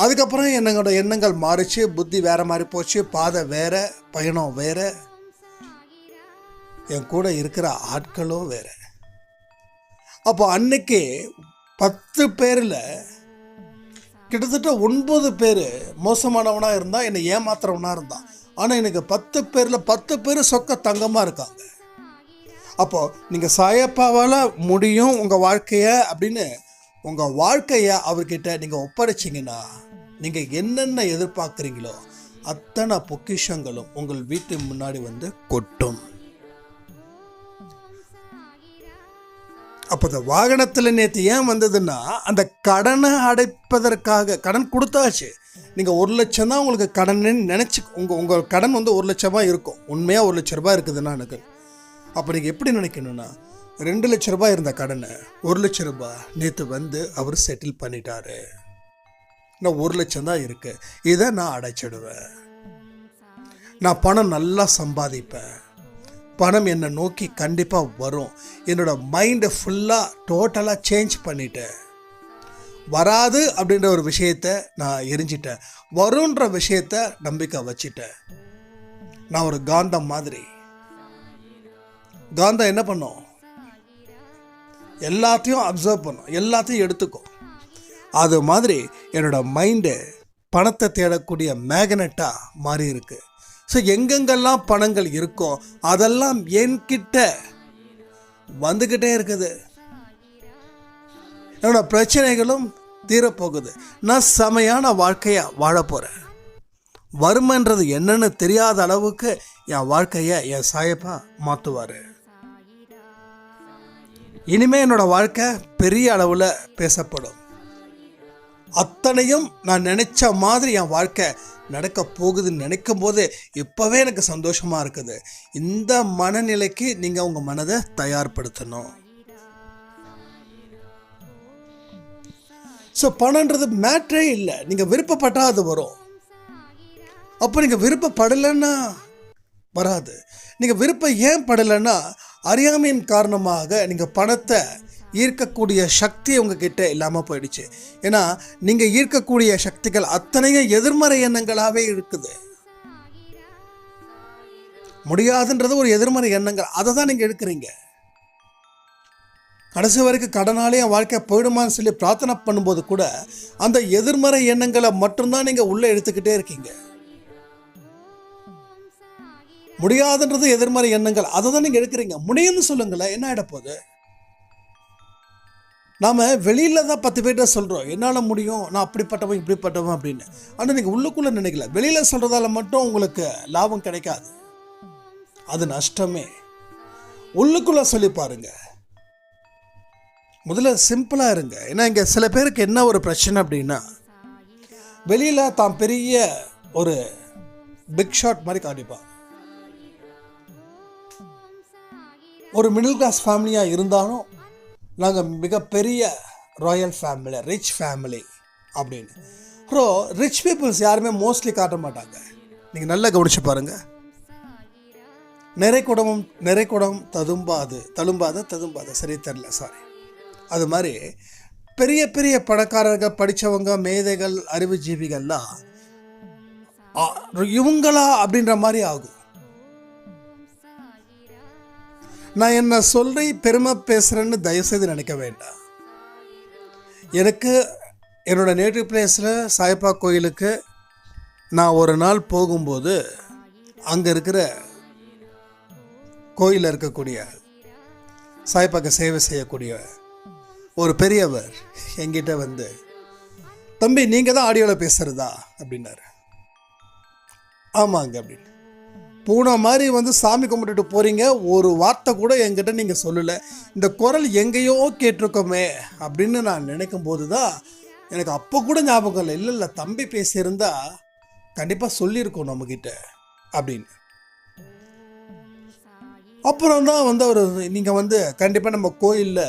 அதுக்கப்புறம் என்னோட எண்ணங்கள் மாறிச்சு, புத்தி வேறு மாதிரி போச்சு, பாதை வேறு, பயணம் வேறு, என் கூட இருக்கிற ஆட்களும் வேறு. அப்போ அன்னைக்கு 10 பேரில் கிட்டத்தட்ட 9 பேர் மோசமானவனாக இருந்தால், என்னை ஏமாத்துறவனாக இருந்தான். ஆனால் எனக்கு 10 பேரில் 10 பேர் சொக்க தங்கமாக இருக்காங்க. அப்போது நீங்கள் சாயப்பாவால் முடியும் உங்கள் வாழ்க்கையை அப்படின்னு உங்கள் வாழ்க்கையை அவர்கிட்ட நீங்கள் ஒப்படைச்சிங்கன்னா, நீங்கள் என்னென்ன எதிர்பார்க்குறீங்களோ அத்தனை பொக்கிஷங்களும் உங்கள் வீட்டு முன்னாடி வந்து கொட்டும். அப்போ இந்த வாகனத்தில் நேற்று ஏன் வந்ததுன்னா, அந்த கடனை அடைப்பதற்காக, கடன் கொடுத்தாச்சு, நீங்கள் 1 லட்சம் தான் உங்களுக்கு கடன் நினச்சி, உங்கள் கடன் வந்து 1 லட்சமாக இருக்கும். உண்மையாக 1 லட்ச ரூபாய் இருக்குதுன்னா எனக்கு, அப்போ நீங்கள் எப்படி நினைக்கணும்னா, 2 லட்ச ரூபாய் இருந்த கடனை 1 லட்ச ரூபாய் நேற்று வந்து அவர் செட்டில் பண்ணிட்டாரு. நான் 1 லட்சம் தான் இருக்குது, இதை நான் அடைச்சிடுவேன். நான் பணம் நல்லா சம்பாதிப்பேன், பணம் என்னை நோக்கி கண்டிப்பாக வரும். என்னோட மைண்டை ஃபுல்லாக டோட்டலாக சேஞ்ச் பண்ணிட்டேன். வராது அப்படின்ற ஒரு விஷயத்தை நான் எரிஞ்சிட்டேன், வருன்ற விஷயத்தை நம்பிக்கை வச்சிட்டேன். நான் ஒரு காந்தம் மாதிரி. காந்தம் என்ன பண்ணும்? எல்லாத்தையும் அப்சர்வ் பண்ணும், எல்லாத்தையும் எடுத்துக்கும். அது மாதிரி என்னோட மைண்டு பணத்தை தேடக்கூடிய மேக்னெட்டாக மாறி இருக்கு. ஸோ எங்கெங்கெல்லாம் பணங்கள் இருக்கோ அதெல்லாம் என்கிட்ட வந்துக்கிட்டே இருக்குது. என்னோட பிரச்சனைகளும் தீரப்போகுது. நான் செமையான வாழ்க்கையாக வாழ போகிறேன். வறுமைன்றது என்னன்னு தெரியாத அளவுக்கு என் வாழ்க்கையை என் சாயப்பா மாற்றுவார். இனிமேல் என்னோட வாழ்க்கை பெரிய அளவில் பேசப்படும். அத்தனையும் நான் நினச்ச மாதிரி என் வாழ்க்கை நடக்க போகுதுன்னு நினைக்கும் போது இப்போவே எனக்கு சந்தோஷமாக இருக்குது. இந்த மனநிலைக்கு நீங்கள் உங்கள் மனதை தயார்படுத்தணும். ஸோ பணன்றது மேட்ரே இல்லை, நீங்கள் விருப்பப்பட்டால் அது வரும். அப்போ நீங்கள் விருப்பப்படலைன்னா வராது. நீங்கள் விருப்பம் ஏன் படலைன்னா, அறியாமையின் காரணமாக நீங்கள் பணத்தை ஈர்க்கக்கூடிய சக்தி உங்ககிட்ட இல்லாமல் போயிடுச்சு. ஏன்னா நீங்கள் ஈர்க்கக்கூடிய சக்திகள் அத்தனையும் எதிர்மறை எண்ணங்களாகவே இருக்குது. முடியாதுன்றது ஒரு எதிர்மறை எண்ணங்கள், அதை தான் நீங்கள் எடுக்கிறீங்க. கடைசி வரைக்கும் கடனாலே என் வாழ்க்கை போயிடுமான்னு சொல்லி பிரார்த்தனை பண்ணும்போது கூட அந்த எதிர்மறை எண்ணங்களை மட்டும்தான் நீங்கள் உள்ளே எடுத்துக்கிட்டே இருக்கீங்க. முடியாதுன்றது எதிர்மறை எண்ணங்கள், அதை தான் நீங்கள் எடுக்கிறீங்க. முடியும்னு சொல்லுங்களேன், என்ன ஆகிட போகுது? நாம் வெளியில் தான் 10 பேர்கிட்ட சொல்கிறோம் என்னால் முடியும், நான் அப்படிப்பட்டவன் இப்படிப்பட்டவன் அப்படின்னு. ஆனால் நீங்கள் உள்ளுக்குள்ளே நினைக்கல. வெளியில் சொல்கிறதால மட்டும் உங்களுக்கு லாபம் கிடைக்காது, அது நஷ்டமே. உள்ளுக்குள்ளே சொல்லி பாருங்க. முதல்ல சிம்பிளாக இருங்க. ஏன்னா இங்கே சில பேருக்கு என்ன ஒரு பிரச்சனை அப்படின்னா, வெளியில் தான் பெரிய ஒரு பிக் ஷாட் மாதிரி காட்டிப்பான். ஒரு மிடில் கிளாஸ் ஃபேமிலியாக இருந்தாலும் நாங்கள் மிகப்பெரிய ராயல் ஃபேமிலி, ரிச் ஃபேமிலி அப்படின்னு. அப்புறம் ரிச் பீப்புள்ஸ் யாருமே மோஸ்ட்லி காட்ட மாட்டாங்க. நீங்கள் நல்லா கவனிச்சு பாருங்கள். நிறை குடம் ததும்பாது சரி தெரில, சாரி. அது மாதிரி பெரிய பெரிய பணக்காரர்கள், படித்தவங்க, மேதைகள், அறிவுஜீவிகள்லாம் இவங்களா அப்படின்ற மாதிரி ஆகும். நான் என்ன சொல்லி பெருமை பேசுகிறேன்னு தயவுசெய்து நினைக்க வேண்டாம். எனக்கு என்னோடய நேட்டிவ் பிளேஸில் சாய்பா கோயிலுக்கு நான் ஒரு நாள் போகும்போது அங்கே இருக்கிற கோயிலில் இருக்கக்கூடிய சாய்பாக்கு சேவை செய்யக்கூடிய ஒரு பெரியவர் என்கிட்ட வந்து, தம்பி நீங்கள் தான் ஆடியோவில் பேசுகிறதா அப்படின்னாரு. ஆமாங்க அப்படின்னு. பூனை மாதிரி வந்து சாமி கும்பிட்டுட்டு போகிறீங்க, ஒரு வார்த்தை கூட என்கிட்ட நீங்கள் சொல்லலை, இந்த குரல் எங்கேயோ கேட்டிருக்கோமே அப்படின்னு நான் நினைக்கும் போது தான் எனக்கு அப்போ கூட ஞாபகம் இல்லை தம்பி பேசியிருந்தா கண்டிப்பாக சொல்லியிருக்கோம் நம்மக்கிட்ட அப்படின்னு. அப்புறம் தான் வந்து அவர் நீங்கள் வந்து கண்டிப்பாக நம்ம கோயிலில்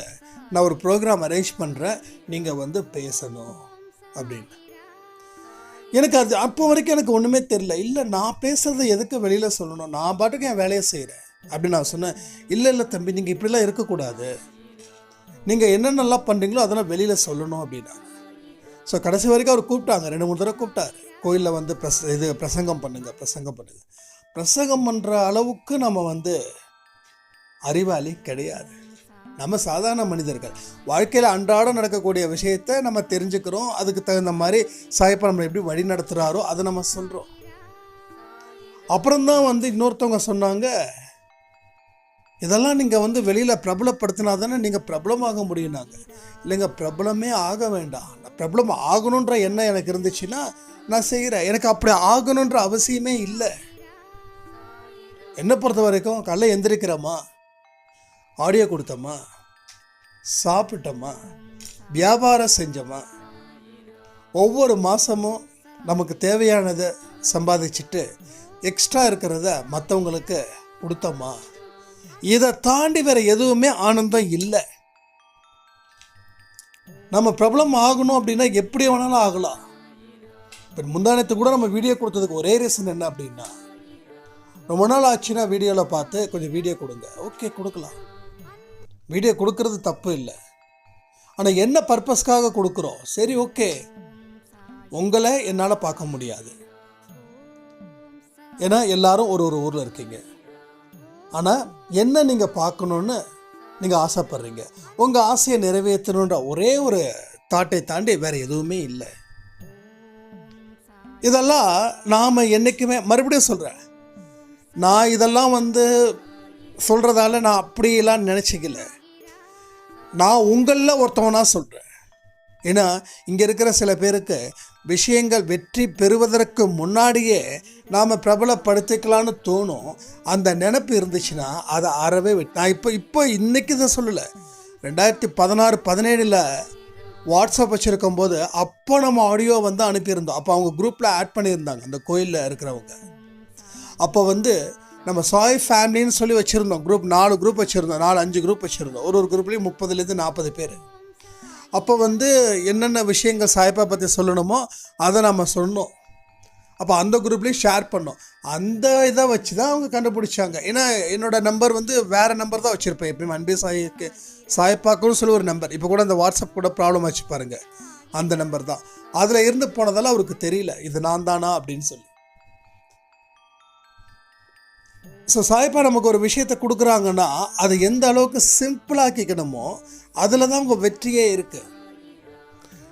நான் ஒரு ப்ரோக்ராம் அரேஞ்ச் பண்ணுறேன், நீங்கள் வந்து பேசணும் அப்படின்னு. எனக்கு அது அப்போ வரைக்கும் எனக்கு ஒன்றுமே தெரில. இல்லை, நான் பேசுகிறத எதுக்கு வெளியில் சொல்லணும், நான் பாட்டுக்கு என் வேலையை செய்கிறேன் அப்படின்னு நான் சொன்னேன். இல்லை தம்பி, நீங்கள் இப்படிலாம் இருக்கக்கூடாது, நீங்கள் என்னென்னலாம் பண்ணுறீங்களோ அதெல்லாம் வெளியில் சொல்லணும் அப்படின்னா. ஸோ கடைசி வரைக்கும் அவர் கூப்பிட்டாங்க, 2-3 தடவை கூப்பிட்டாரு. கோயிலில் வந்து பிரசங்கம் பண்ணுங்கள். பிரசங்கம் பண்ணுற அளவுக்கு நம்ம வந்து அறிவாளி கிடையாது. நம்ம சாதாரண மனிதர்கள், வாழ்க்கையில் அன்றாடம் நடக்கக்கூடிய விஷயத்தை நம்ம தெரிஞ்சுக்கிறோம். அதுக்கு தகுந்த மாதிரி சாயப்பா நம்ம எப்படி வழி நடத்துகிறாரோ அதை நம்ம சொல்கிறோம். அப்புறம்தான் வந்து இன்னொருத்தவங்க சொன்னாங்க, இதெல்லாம் நீங்கள் வந்து வெளியில் பிரபலப்படுத்தினா தானே நீங்கள் பிரபலமாக முடியும்னாங்க. இல்லைங்க, பிரபலமே ஆக வேண்டாம். பிரபலம் ஆகணுன்ற எண்ணம் எனக்கு இருந்துச்சுன்னா நான் செய்கிறேன். எனக்கு அப்படி ஆகணுன்ற அவசியமே இல்லை. என்னை பொறுத்த வரைக்கும் காலைல எந்திரிக்கிறோமா, ஆடியோ கொடுத்தோமா, சாப்பிட்டோமா, வியாபாரம் செஞ்சோமா, ஒவ்வொரு மாதமும் நமக்கு தேவையானதை சம்பாதிச்சுட்டு எக்ஸ்ட்ரா இருக்கிறத மற்றவங்களுக்கு கொடுத்தோமா, இதை தாண்டி வேறு எதுவுமே ஆனந்தம் இல்லை. நம்ம பிரபலம் ஆகணும் அப்படின்னா எப்படி வேணாலும் ஆகலாம். இப்போ முந்தானத்து கூட நம்ம வீடியோ கொடுத்ததுக்கு ஒரே ரீசன் என்ன அப்படின்னா, ரொம்ப நாள் ஆச்சுன்னா வீடியோவில் பார்த்து கொஞ்சம் வீடியோ கொடுங்க. ஓகே, கொடுக்கலாம். வீடியோ கொடுக்கறது தப்பு இல்லை. ஆனால் என்ன பர்பஸ்க்காக கொடுக்குறோம்? சரி, ஓகே, உங்களை என்னால் பார்க்க முடியாது, ஏன்னா எல்லாரும் ஒரு ஊரில் இருக்கீங்க. ஆனால் என்ன நீங்கள் பார்க்கணுன்னு நீங்கள் ஆசைப்படுறீங்க. உங்கள் ஆசையை நிறைவேற்றணுன்ற ஒரே ஒரு தாட்டை தாண்டி வேறு எதுவுமே இல்லை. இதெல்லாம் நாம் என்றைக்குமே, மறுபடியும் சொல்கிறேன், நான் இதெல்லாம் வந்து சொல்கிறதால நான் அப்படியெல்லாம் நினச்சிக்கல. நான் உங்களில் ஒருத்தவனாக சொல்கிறேன். ஏன்னா இங்கே இருக்கிற சில பேருக்கு விஷயங்கள் வெற்றி பெறுவதற்கு முன்னாடியே நாம் பிரபலப்படுத்திக்கலான்னு தோணும். அந்த நினைப்பு இருந்துச்சுன்னா அதை அறவே நான் இப்போ இன்றைக்கி இதை சொல்லலை, 2016-17 வாட்ஸ்அப் வச்சுருக்கும் போது அப்போ நம்ம ஆடியோ வந்து அனுப்பியிருந்தோம். அப்போ அவங்க குரூப்பில் ஆட் பண்ணியிருந்தாங்க, அந்த கோயிலில் இருக்கிறவங்க. அப்போ வந்து நம்ம சாய் ஃபேமிலின்னு சொல்லி வச்சுருந்தோம் குரூப், 4 குரூப் வச்சுருந்தோம், 4-5 குரூப் வச்சுருந்தோம். ஒரு குரூப்லேயும் 30-40 பேர். அப்போ வந்து என்னென்ன விஷயங்கள் சாய்ப்பா பற்றி சொல்லணுமோ அதை நம்ம சொன்னோம். அப்போ அந்த குரூப்லேயும் ஷேர் பண்ணோம். அந்த இதை வச்சு தான் அவங்க கண்டுபிடிச்சாங்க. ஏன்னா என்னோடய நம்பர் வந்து வேறு நம்பர் தான் வச்சுருப்பேன் எப்பயுமே. அன்பே சாய்க்கு சாய்ப்பாக்குன்னு சொல்லி ஒரு நம்பர், இப்போ கூட அந்த வாட்ஸ்அப் கூட ப்ராப்ளம் ஆச்சு பாருங்கள், அந்த நம்பர் தான். அதில் இருந்து போனதால் அவருக்கு தெரியல இது நான் தானா அப்படின்னு சொல்லி. ஸோ சாய்ப்பா நமக்கு ஒரு விஷயத்தை கொடுக்குறாங்கன்னா அதை எந்த அளவுக்கு சிம்பிளாக்கிக்கணுமோ அதில் தான் உங்கள் வெற்றியே இருக்குது.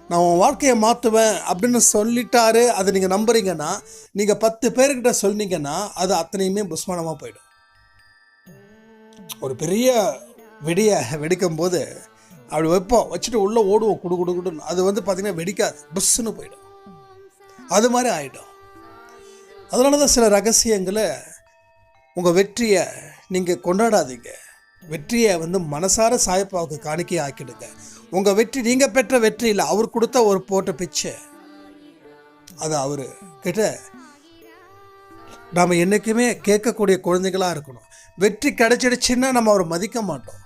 நான் உன் வாழ்க்கையை மாற்றுவேன் அப்படின்னு சொல்லிட்டாரு, அதை நீங்கள் நம்புறீங்கன்னா, நீங்கள் 10 பேர்கிட்ட சொன்னீங்கன்னா அது அத்தனையுமே புஸ்மானமாக போயிடும். ஒரு பெரிய வெடியை வெடிக்கும் போது அப்படி வைப்போம், வச்சுட்டு உள்ளே ஓடுவோம் குடுன்னு, அது வந்து பார்த்திங்கன்னா வெடிக்காது, புஷ்ஷுன்னு போயிடும். அது மாதிரி ஆகிடும். அதனால தான் சில ரகசியங்களை, உங்கள் வெற்றியை நீங்கள் கொண்டாடாதீங்க, வெற்றியை வந்து மனசார சாயப்பாவுக்கு காணிக்கை ஆக்கிடுங்க. உங்கள் வெற்றி நீங்கள் பெற்ற வெற்றி இல்லை, அவர் கொடுத்த ஒரு போட்ட பிச்சை. அது அவர் கிட்ட நாம் என்றைக்குமே கேட்கக்கூடிய குழந்தைகளாக இருக்கணும். வெற்றி கிடைச்சிடுச்சுன்னா நம்ம அவரை மதிக்க மாட்டோம்.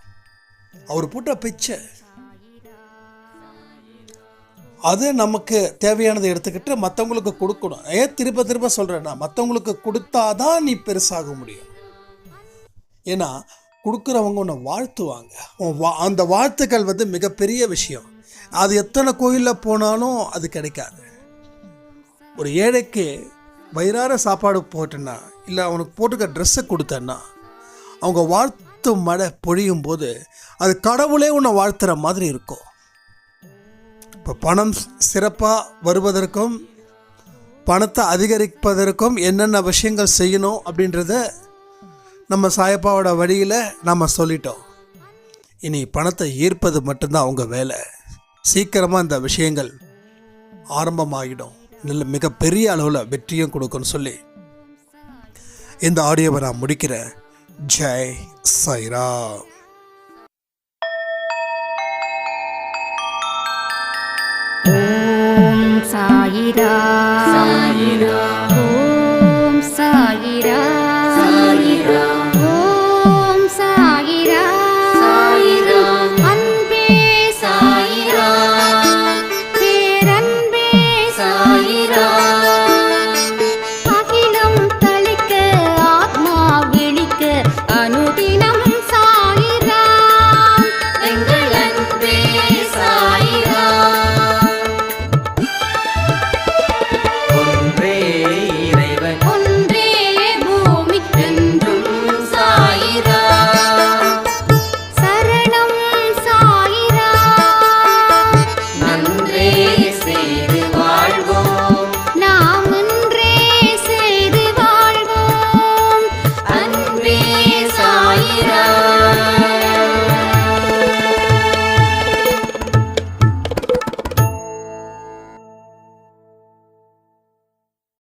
அவர் போட்ட பிச்சை அது நமக்கு தேவையானதை எடுத்துக்கிட்டு மற்றவங்களுக்கு கொடுக்கணும். ஏன் திரும்ப சொல்கிறேன்னா, மற்றவங்களுக்கு கொடுத்தாதான் நீ பெருசாக முடியும். ஏன்னா கொடுக்குறவங்க உன்னை வாழ்த்துவாங்க. அந்த வாழ்த்துக்கள் வந்து மிகப்பெரிய விஷயம். அது எத்தனை கோயிலில் போனாலும் அது கிடைக்காது. ஒரு ஏழைக்கு வயிறார சாப்பாடு போட்டேன்னா, இல்லை அவனுக்கு போட்டுக்க ட்ரெஸ்ஸை கொடுத்தேன்னா, அவங்க வாழ்த்து மழை பொழியும் போது அது கடவுளே உன்னை வாழ்த்துற மாதிரி இருக்கும். இப்போ பணம் சிறப்பாக வருவதற்கும் பணத்தை அதிகரிப்பதற்கும் என்னென்ன விஷயங்கள் செய்யணும் அப்படின்றத நம்ம சாயப்பாவோட வழியில் நம்ம சொல்லிட்டோம். இனி பணத்தை ஈர்ப்பது மட்டும்தான் அவங்க வேலை. சீக்கிரமாக இந்த விஷயங்கள் ஆரம்பமாகிடும், மிகப்பெரிய அளவில் வெற்றியும் கொடுக்குன்னு சொல்லி இந்த ஆடியோவை நான் முடிக்கிறேன். ஜெய் சாய்ராம். ஓம் சாயிரா. சாயிரா.